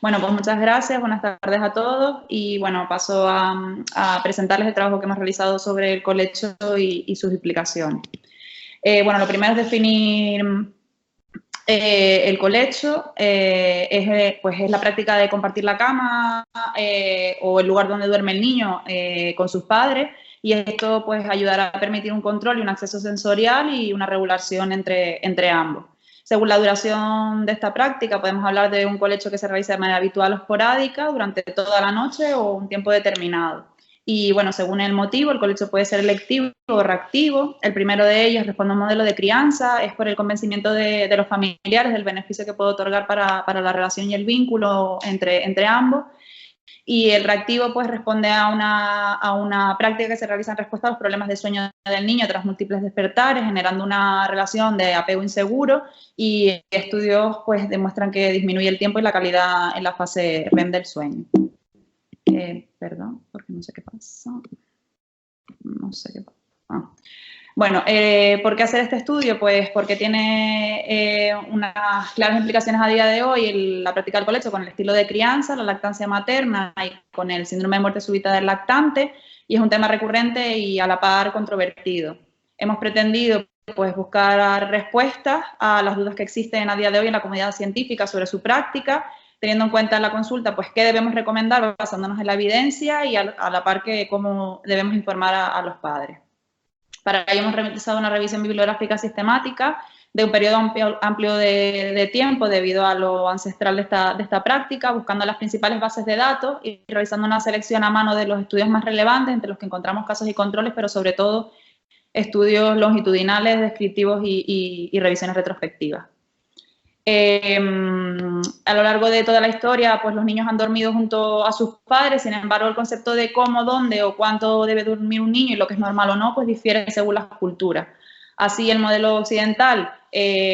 Bueno, pues muchas gracias, buenas tardes a todos y bueno, paso a presentarles el trabajo que hemos realizado sobre el colecho y sus implicaciones. Bueno, lo primero es definir el colecho, es la práctica de compartir la cama o el lugar donde duerme el niño con sus padres, y esto pues ayudará a permitir un control y un acceso sensorial y una regulación entre ambos. Según la duración de esta práctica, podemos hablar de un colecho que se realiza de manera habitual o esporádica durante toda la noche o un tiempo determinado. Y bueno, según el motivo, el colecho puede ser electivo o reactivo. El primero de ellos responde a un modelo de crianza, es por el convencimiento de los familiares del beneficio que puede otorgar para la relación y el vínculo entre ambos. Y el reactivo pues responde a una práctica que se realiza en respuesta a los problemas de sueño del niño tras múltiples despertares, generando una relación de apego inseguro, y estudios pues demuestran que disminuye el tiempo y la calidad en la fase REM del sueño. Perdón, porque no sé qué pasa. No sé qué pasa. Bueno, ¿por qué hacer este estudio? Pues porque tiene unas claras implicaciones a día de hoy la práctica del colecho con el estilo de crianza, la lactancia materna y con el síndrome de muerte súbita del lactante, y es un tema recurrente y a la par controvertido. Hemos pretendido pues buscar respuestas a las dudas que existen a día de hoy en la comunidad científica sobre su práctica, teniendo en cuenta en la consulta pues qué debemos recomendar basándonos en la evidencia y a la par que cómo debemos informar a los padres. Para ello hemos realizado una revisión bibliográfica sistemática de un periodo amplio de tiempo debido a lo ancestral de esta práctica, buscando las principales bases de datos y realizando una selección a mano de los estudios más relevantes, entre los que encontramos casos y controles, pero sobre todo estudios longitudinales, descriptivos y revisiones retrospectivas. A lo largo de toda la historia, pues los niños han dormido junto a sus padres. Sin embargo, el concepto de cómo, dónde o cuánto debe dormir un niño y lo que es normal o no, pues difiere según las culturas. Así, el modelo occidental,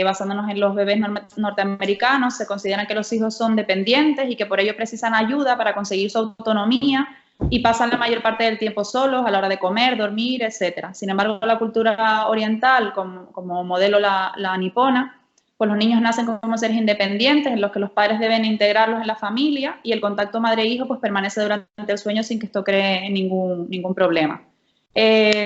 basándonos en los bebés norteamericanos, se considera que los hijos son dependientes y que por ello precisan ayuda para conseguir su autonomía y pasan la mayor parte del tiempo solos a la hora de comer, dormir, etc. Sin embargo, la cultura oriental, como modelo la nipona, pues los niños nacen como seres independientes en los que los padres deben integrarlos en la familia, y el contacto madre-hijo pues permanece durante el sueño sin que esto cree ningún problema.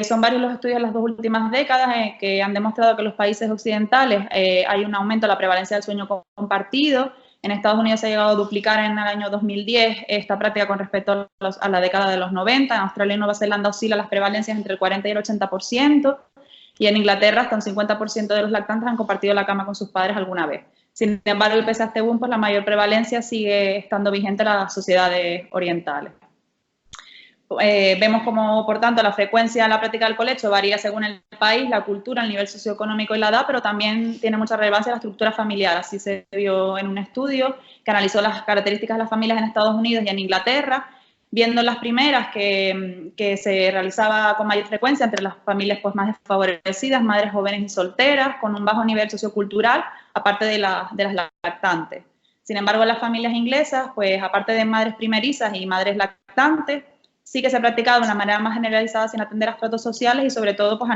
Son varios los estudios en las 2 últimas décadas que han demostrado que en los países occidentales hay un aumento de la prevalencia del sueño compartido. En Estados Unidos se ha llegado a duplicar en el año 2010 esta práctica con respecto a la década de los 90. En Australia y Nueva Zelanda oscilan las prevalencias entre el 40 y el 80%. Y en Inglaterra hasta un 50% de los lactantes han compartido la cama con sus padres alguna vez. Sin embargo, pese a este boom, pues la mayor prevalencia sigue estando vigente en las sociedades orientales. Vemos como, por tanto, la frecuencia de la práctica del colecho varía según el país, la cultura, el nivel socioeconómico y la edad, pero también tiene mucha relevancia la estructura familiar. Así se vio en un estudio que analizó las características de las familias en Estados Unidos y en Inglaterra, viendo las primeras que se realizaba con mayor frecuencia entre las familias pues, más desfavorecidas, madres jóvenes y solteras, con un bajo nivel sociocultural, aparte de las lactantes. Sin embargo, en las familias inglesas, pues aparte de madres primerizas y madres lactantes, sí que se ha practicado de una manera más generalizada sin atender a estratos sociales y sobre todo pues,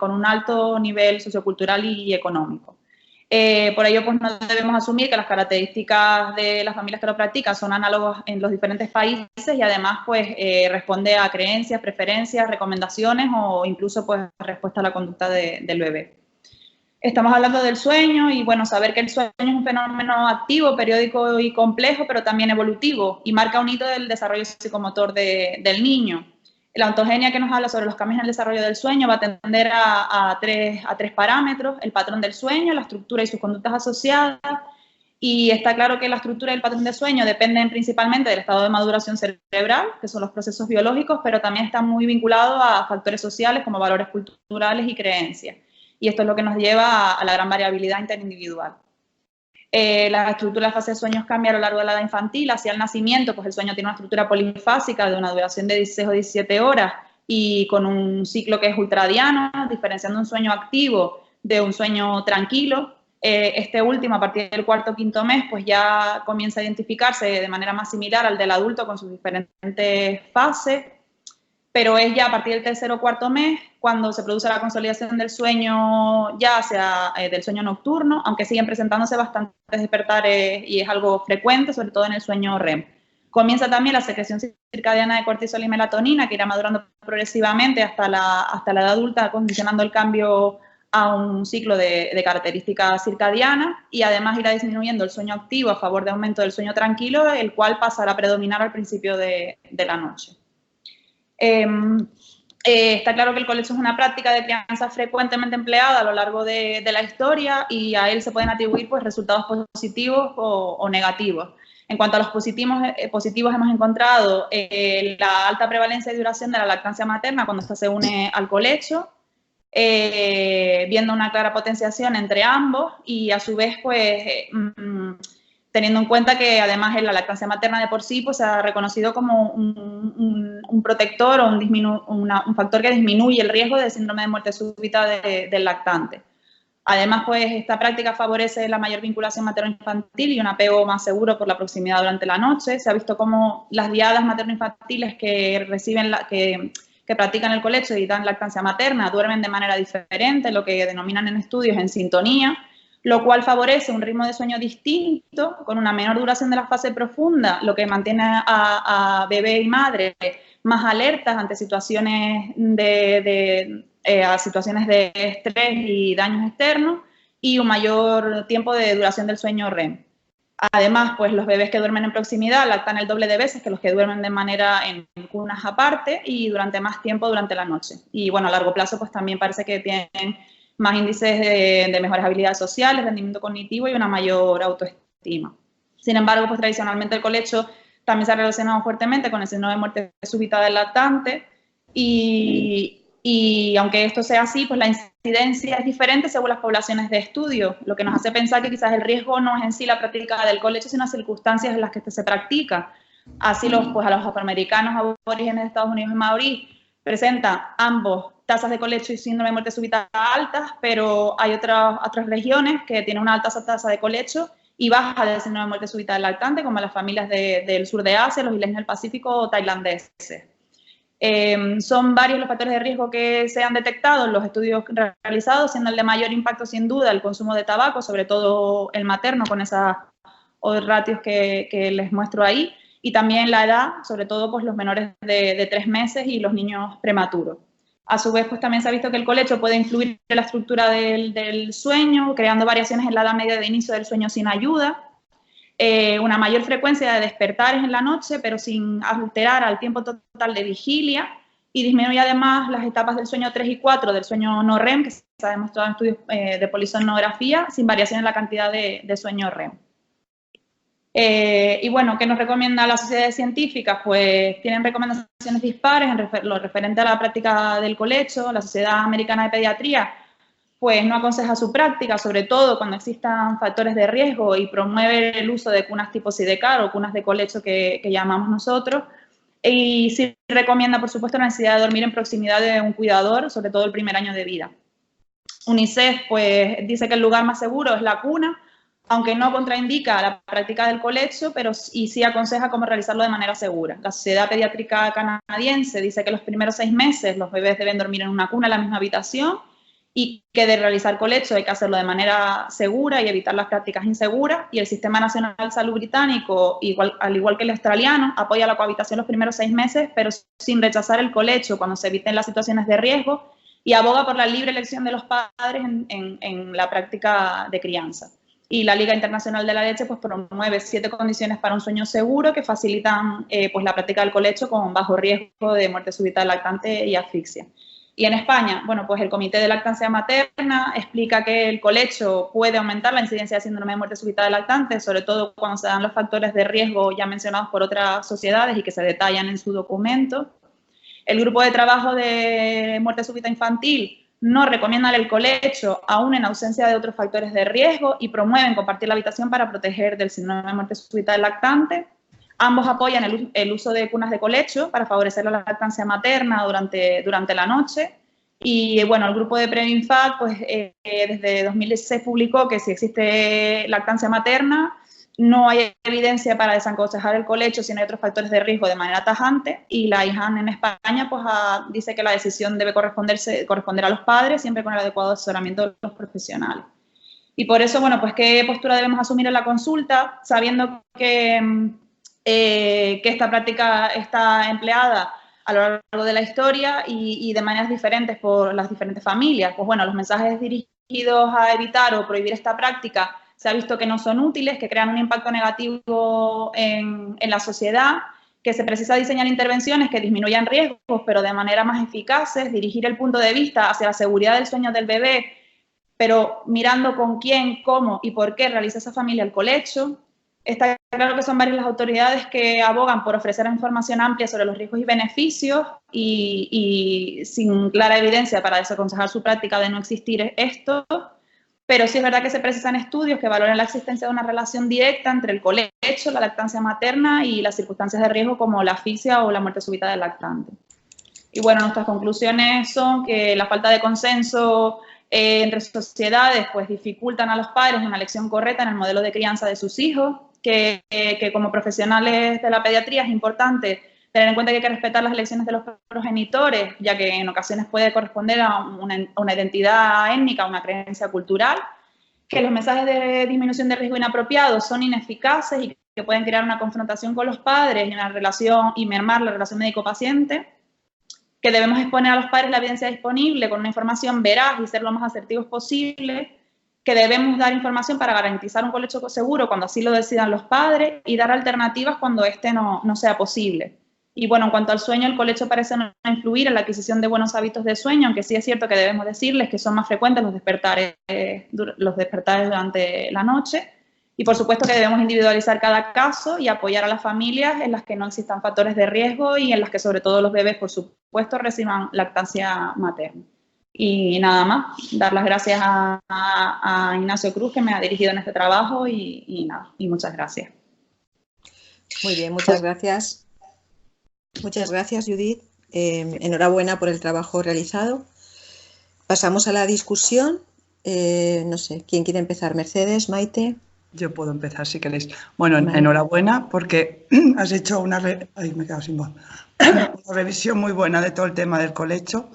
con un alto nivel sociocultural y económico. Por ello, pues no debemos asumir que las características de las familias que lo practican son análogas en los diferentes países, y además pues responde a creencias, preferencias, recomendaciones o incluso pues respuesta a la conducta del bebé. Estamos hablando del sueño y bueno, saber que el sueño es un fenómeno activo, periódico y complejo, pero también evolutivo, y marca un hito del desarrollo psicomotor del niño. La ontogenia, que nos habla sobre los cambios en el desarrollo del sueño, va a atender a tres parámetros: el patrón del sueño, la estructura y sus conductas asociadas. Y está claro que la estructura y el patrón de sueño dependen principalmente del estado de maduración cerebral, que son los procesos biológicos, pero también están muy vinculados a factores sociales como valores culturales y creencias. Y esto es lo que nos lleva a la gran variabilidad interindividual. La estructura de la fase de sueños cambia a lo largo de la edad infantil. Hacia el nacimiento, pues el sueño tiene una estructura polifásica de una duración de 16 o 17 horas y con un ciclo que es ultradiano, diferenciando un sueño activo de un sueño tranquilo. Este último, a partir del 4º o 5º mes, pues ya comienza a identificarse de manera más similar al del adulto con sus diferentes fases. pero es ya a partir del tercer o cuarto mes cuando se produce la consolidación del sueño, ya sea del sueño nocturno, aunque siguen presentándose bastantes despertares y es algo frecuente, sobre todo en el sueño REM. Comienza también la secreción circadiana de cortisol y melatonina, que irá madurando progresivamente hasta la edad adulta, condicionando el cambio a un ciclo de características circadianas, y además irá disminuyendo el sueño activo a favor de aumento del sueño tranquilo, el cual pasará a predominar al principio de la noche. Está claro que el colecho es una práctica de crianza frecuentemente empleada a lo largo de la historia, y a él se pueden atribuir pues, resultados positivos o negativos. En cuanto a los positivos hemos encontrado la alta prevalencia y duración de la lactancia materna cuando ésta se une al colecho, viendo una clara potenciación entre ambos, y a su vez pues teniendo en cuenta que además en la lactancia materna de por sí pues, se ha reconocido como un protector o un factor que disminuye el riesgo de síndrome de muerte súbita del lactante. Además, pues esta práctica favorece la mayor vinculación materno-infantil y un apego más seguro por la proximidad durante la noche. Se ha visto como las diadas materno-infantiles que reciben que practican el colecho y dan lactancia materna duermen de manera diferente, lo que denominan en estudios en sintonía, lo cual favorece un ritmo de sueño distinto, con una menor duración de la fase profunda, lo que mantiene a bebé y madre más alertas ante situaciones a situaciones de estrés y daños externos, y un mayor tiempo de duración del sueño REM. Además, pues los bebés que duermen en proximidad lactan el doble de veces que los que duermen de manera en cunas aparte y durante más tiempo durante la noche. Y bueno, a largo plazo pues también parece que tienen más índices de mejores habilidades sociales, rendimiento cognitivo y una mayor autoestima. Sin embargo, pues tradicionalmente el colecho también se ha relacionado fuertemente con el síndrome de muerte súbita del lactante, y aunque esto sea así, pues la incidencia es diferente según las poblaciones de estudio, lo que nos hace pensar que quizás el riesgo no es en sí la práctica del colecho, sino las circunstancias en las que este se practica. Así pues a los afroamericanos aborígenes de Estados Unidos y maorí presentan ambos tasas de colecho y síndrome de muerte súbita altas, pero hay otras regiones que tienen una alta tasa de colecho y baja de síndrome de muerte súbita del lactante, como las familias del sur de Asia, los isleños del Pacífico o tailandeses. Son varios los factores de riesgo que se han detectado en los estudios realizados, siendo el de mayor impacto sin duda el consumo de tabaco, sobre todo el materno, con esas ratios que les muestro ahí, y también la edad, sobre todo pues, los menores de 3 meses y los niños prematuros. A su vez, pues también se ha visto que el colecho puede influir en la estructura del sueño, creando variaciones en la edad media de inicio del sueño sin ayuda, una mayor frecuencia de despertares en la noche, pero sin alterar al tiempo total de vigilia, y disminuye además las etapas del sueño 3 y 4 del sueño no REM, que se ha demostrado en estudios de polisomnografía, sin variación en la cantidad de sueño REM. Y bueno, ¿qué nos recomienda las sociedades científicas? Pues tienen recomendaciones dispares en lo referente a la práctica del colecho. La Sociedad Americana de Pediatría pues no aconseja su práctica, sobre todo cuando existan factores de riesgo, y promueve el uso de cunas tipo Sidecar o cunas de colecho que llamamos nosotros. Y sí recomienda, por supuesto, la necesidad de dormir en proximidad de un cuidador, sobre todo el primer año de vida. UNICEF pues dice que el lugar más seguro es la cuna, aunque no contraindica la práctica del colecho, pero sí aconseja cómo realizarlo de manera segura. La Sociedad Pediátrica Canadiense dice que los primeros 6 meses los bebés deben dormir en una cuna en la misma habitación, y que de realizar colecho hay que hacerlo de manera segura y evitar las prácticas inseguras, y el Sistema Nacional de Salud británico, al igual que el australiano, apoya la cohabitación los primeros 6 meses, pero sin rechazar el colecho cuando se eviten las situaciones de riesgo, y aboga por la libre elección de los padres en la práctica de crianza. Y la Liga Internacional de la Leche pues, promueve 7 condiciones para un sueño seguro que facilitan pues, la práctica del colecho con bajo riesgo de muerte súbita del lactante y asfixia. Y en España, bueno, pues el Comité de Lactancia Materna explica que el colecho puede aumentar la incidencia de síndrome de muerte súbita del lactante, sobre todo cuando se dan los factores de riesgo ya mencionados por otras sociedades y que se detallan en su documento. El grupo de trabajo de muerte súbita infantil no recomienda el colecho aún en ausencia de otros factores de riesgo, y promueven compartir la habitación para proteger del síndrome de muerte súbita del lactante. Ambos apoyan el uso de cunas de colecho para favorecer la lactancia materna durante la noche. Y bueno, el grupo de PrevInfant pues, desde 2016 publicó que si existe lactancia materna, no hay evidencia para desaconsejar el colecho si no hay otros factores de riesgo de manera tajante, y la IJAN en España pues, dice que la decisión debe corresponder a los padres, siempre con el adecuado asesoramiento de los profesionales. Y por eso, bueno, pues qué postura debemos asumir en la consulta, sabiendo que esta práctica está empleada a lo largo de la historia y de maneras diferentes por las diferentes familias. Pues bueno, los mensajes dirigidos a evitar o prohibir esta práctica se ha visto que no son útiles, que crean un impacto negativo en la sociedad, que se precisa diseñar intervenciones que disminuyan riesgos, pero de manera más eficaces, dirigir el punto de vista hacia la seguridad del sueño del bebé, pero mirando con quién, cómo y por qué realiza esa familia el colecho. Está claro que son varias las autoridades que abogan por ofrecer información amplia sobre los riesgos y beneficios y sin clara evidencia para desaconsejar su práctica de no existir esto, pero sí es verdad que se precisan estudios que valoren la existencia de una relación directa entre el colecho, la lactancia materna y las circunstancias de riesgo como la asfixia o la muerte súbita del lactante. Y bueno, nuestras conclusiones son que la falta de consenso entre sociedades pues dificultan a los padres una elección correcta en el modelo de crianza de sus hijos, que como profesionales de la pediatría es importante tener en cuenta que hay que respetar las elecciones de los progenitores, ya que en ocasiones puede corresponder a una identidad étnica, a una creencia cultural, que los mensajes de disminución de riesgo inapropiados son ineficaces y que pueden crear una confrontación con los padres y mermar la relación médico-paciente, que debemos exponer a los padres la evidencia disponible con una información veraz y ser lo más asertivos posible, que debemos dar información para garantizar un colecho seguro cuando así lo decidan los padres y dar alternativas cuando este no sea posible. Y bueno, en cuanto al sueño, el colecho parece no influir en la adquisición de buenos hábitos de sueño, aunque sí es cierto que debemos decirles que son más frecuentes los despertares durante la noche. Y por supuesto que debemos individualizar cada caso y apoyar a las familias en las que no existan factores de riesgo y en las que sobre todo los bebés, por supuesto, reciban lactancia materna. Y nada más, dar las gracias a Ignacio Cruz, que me ha dirigido en este trabajo, y muchas gracias. Muy bien, muchas gracias. Muchas gracias, Judith. Enhorabuena por el trabajo realizado. Pasamos a la discusión. No sé, ¿quién quiere empezar? Mercedes, Maite. Yo puedo empezar si queréis. Bueno, enhorabuena porque has hecho una revisión muy buena de todo el tema del colecho.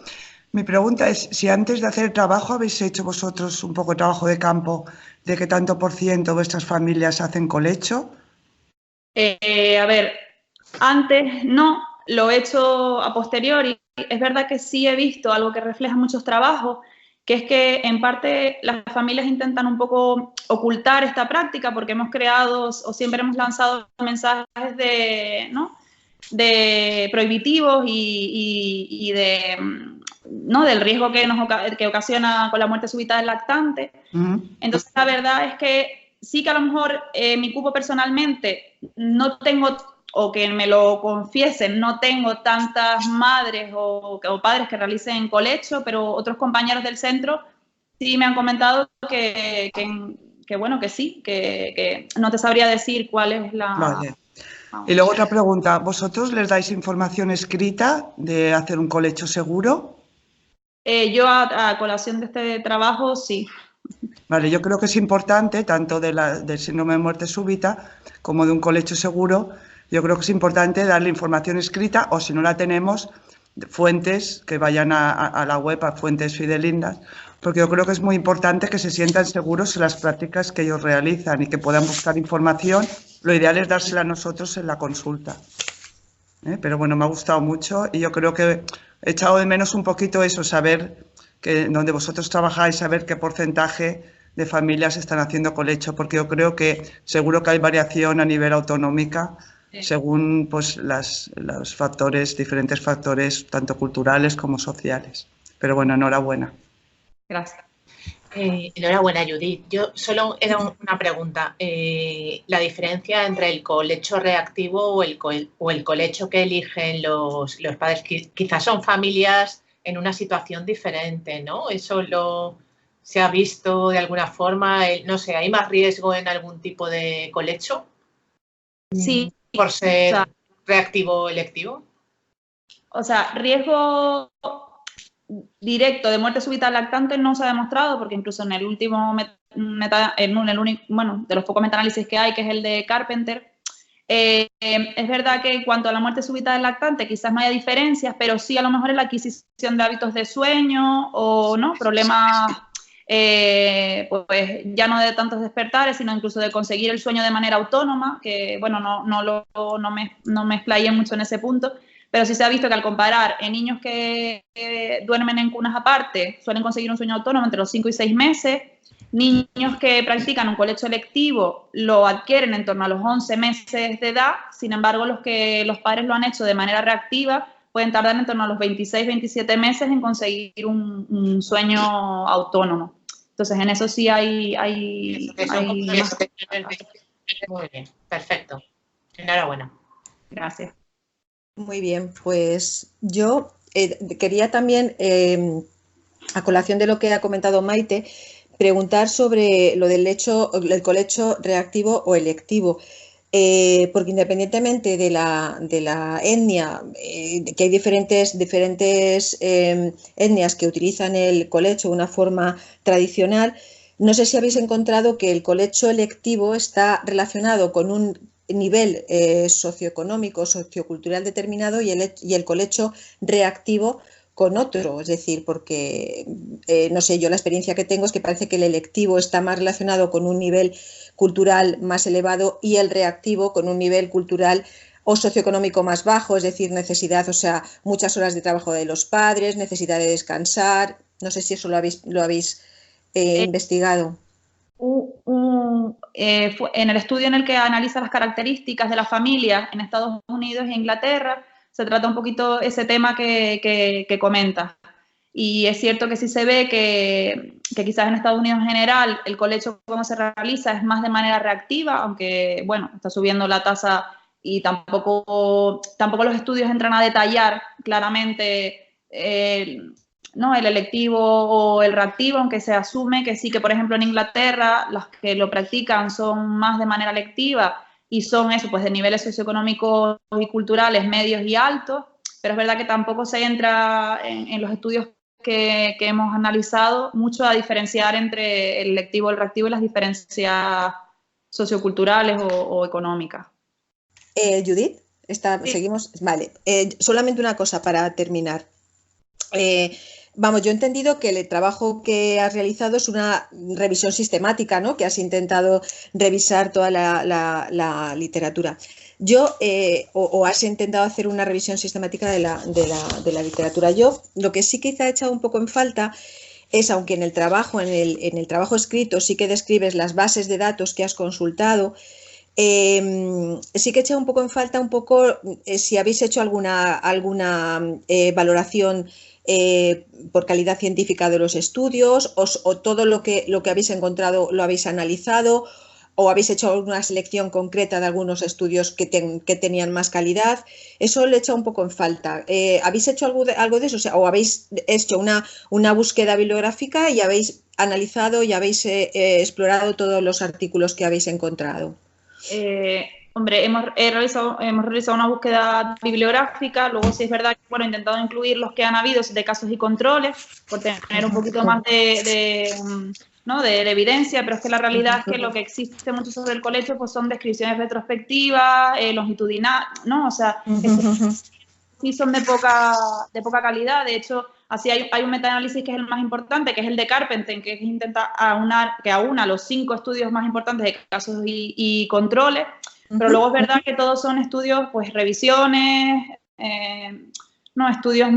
Mi pregunta es si antes de hacer el trabajo habéis hecho vosotros un poco de trabajo de campo de qué tanto por ciento de vuestras familias hacen colecho. A ver, antes no, lo he hecho a posteriori. Es verdad que sí he visto algo que refleja muchos trabajos, que es que en parte las familias intentan un poco ocultar esta práctica porque hemos creado o siempre hemos lanzado mensajes de prohibitivos y del riesgo que ocasiona con la muerte súbita del lactante. Entonces, la verdad es que sí que a lo mejor mi cupo personalmente no tengo, o que me lo confiesen, no tengo tantas madres o padres que realicen colecho, pero otros compañeros del centro sí me han comentado que bueno, que sí, que no te sabría decir cuál es la... Vale. Y luego otra pregunta, ¿vosotros les dais información escrita de hacer un colecho seguro? Yo a colación de este trabajo, sí. Vale, yo creo que es importante, tanto del síndrome de muerte súbita como de un colecho seguro, yo creo que es importante darle información escrita o si no la tenemos, fuentes que vayan a la web, a fuentes fidedignas, porque yo creo que es muy importante que se sientan seguros en las prácticas que ellos realizan y que puedan buscar información. Lo ideal es dársela a nosotros en la consulta. Pero bueno, me ha gustado mucho y yo creo que he echado de menos un poquito eso, saber que donde vosotros trabajáis, saber qué porcentaje de familias están haciendo colecho, porque yo creo que seguro que hay variación a nivel autonómica según pues los factores, diferentes factores, tanto culturales como sociales. Pero bueno, enhorabuena. Gracias. Enhorabuena, Judith. Yo solo era una pregunta. La diferencia entre el colecho reactivo o el colecho que eligen los padres, quizás son familias en una situación diferente, ¿no? Eso se ha visto de alguna forma. No sé, ¿hay más riesgo en algún tipo de colecho? Sí. ¿Por ser reactivo o electivo? O sea, riesgo directo de muerte súbita al lactante no se ha demostrado porque incluso en el último bueno, de los pocos metaanálisis que hay, que es el de Carpenter. Es verdad que en cuanto a la muerte súbita del lactante quizás no haya diferencias, pero sí a lo mejor en la adquisición de hábitos de sueño o ¿no? Problemas pues ya no de tantos despertares, sino incluso de conseguir el sueño de manera autónoma, que bueno, no me explayé mucho en ese punto, pero sí se ha visto que al comparar en niños que duermen en cunas aparte, suelen conseguir un sueño autónomo entre los 5 y 6 meses. Niños que practican un colecho electivo lo adquieren en torno a los 11 meses de edad, sin embargo, los padres lo han hecho de manera reactiva, pueden tardar en torno a los 26, 27 meses en conseguir un sueño autónomo. Entonces, en eso sí hay Muy bien, perfecto. Enhorabuena. Gracias. Muy bien, pues yo quería también, a colación de lo que ha comentado Maite, preguntar sobre lo del colecho reactivo o electivo, porque independientemente de la etnia, que hay diferentes etnias que utilizan el colecho de una forma tradicional, no sé si habéis encontrado que el colecho electivo está relacionado con un nivel socioeconómico, sociocultural determinado y el colecho reactivo con otro, es decir, porque, no sé, yo la experiencia que tengo es que parece que el electivo está más relacionado con un nivel cultural más elevado y el reactivo con un nivel cultural o socioeconómico más bajo, es decir, necesidad, o sea, muchas horas de trabajo de los padres, necesidad de descansar, no sé si eso lo habéis investigado. En el estudio en el que analiza las características de las familias en Estados Unidos e Inglaterra, se trata un poquito ese tema que comenta. Y es cierto que sí se ve que quizás en Estados Unidos en general el colecho como se realiza es más de manera reactiva, aunque bueno, está subiendo la tasa y tampoco los estudios entran a detallar claramente ¿no? el electivo o el reactivo, aunque se asume que sí, que por ejemplo en Inglaterra las que lo practican son más de manera electiva y son eso, pues de niveles socioeconómicos y culturales medios y altos, pero es verdad que tampoco se entra en los estudios que hemos analizado mucho a diferenciar entre el electivo y el reactivo y las diferencias socioculturales o económicas. Judith, Sí. Seguimos. Vale, solamente una cosa para terminar. Vamos, yo he entendido que el trabajo que has realizado es una revisión sistemática, ¿no? Que has intentado revisar toda la literatura. Yo, o has intentado hacer una revisión sistemática de la literatura. Yo, lo que sí quizá he echado un poco en falta es, aunque en el trabajo escrito sí que describes las bases de datos que has consultado, sí que he echado un poco en falta si habéis hecho alguna valoración por calidad científica de los estudios o todo lo que habéis encontrado lo habéis analizado o habéis hecho alguna selección concreta de algunos estudios que tenían más calidad. Eso le he echado un poco en falta. ¿Habéis hecho algo de eso? O habéis hecho una búsqueda bibliográfica y habéis analizado y habéis explorado todos los artículos que habéis encontrado? Hombre, hemos realizado una búsqueda bibliográfica, luego sí es verdad que he intentado incluir los que han habido de casos y controles, por tener un poquito más de evidencia, pero es que la realidad es que lo que existe mucho sobre el colecho pues son descripciones retrospectivas, longitudinales, ¿no? O sea, sí son de poca calidad. De hecho, así hay un metaanálisis que es el más importante, que es el de Carpenter, que intenta aúna los 5 estudios más importantes de casos y controles, pero luego es verdad que todos son estudios, pues revisiones, estudios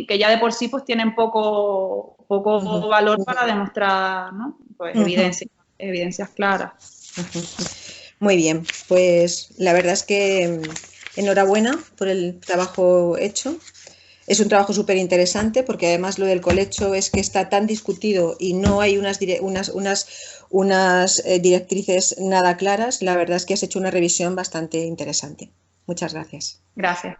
que ya de por sí pues tienen poco valor para demostrar, ¿no? Pues evidencias claras. Muy bien, pues la verdad es que enhorabuena por el trabajo hecho. Es un trabajo súper interesante porque además lo del colecho es que está tan discutido y no hay unas directrices nada claras. La verdad es que has hecho una revisión bastante interesante. Muchas gracias. Gracias.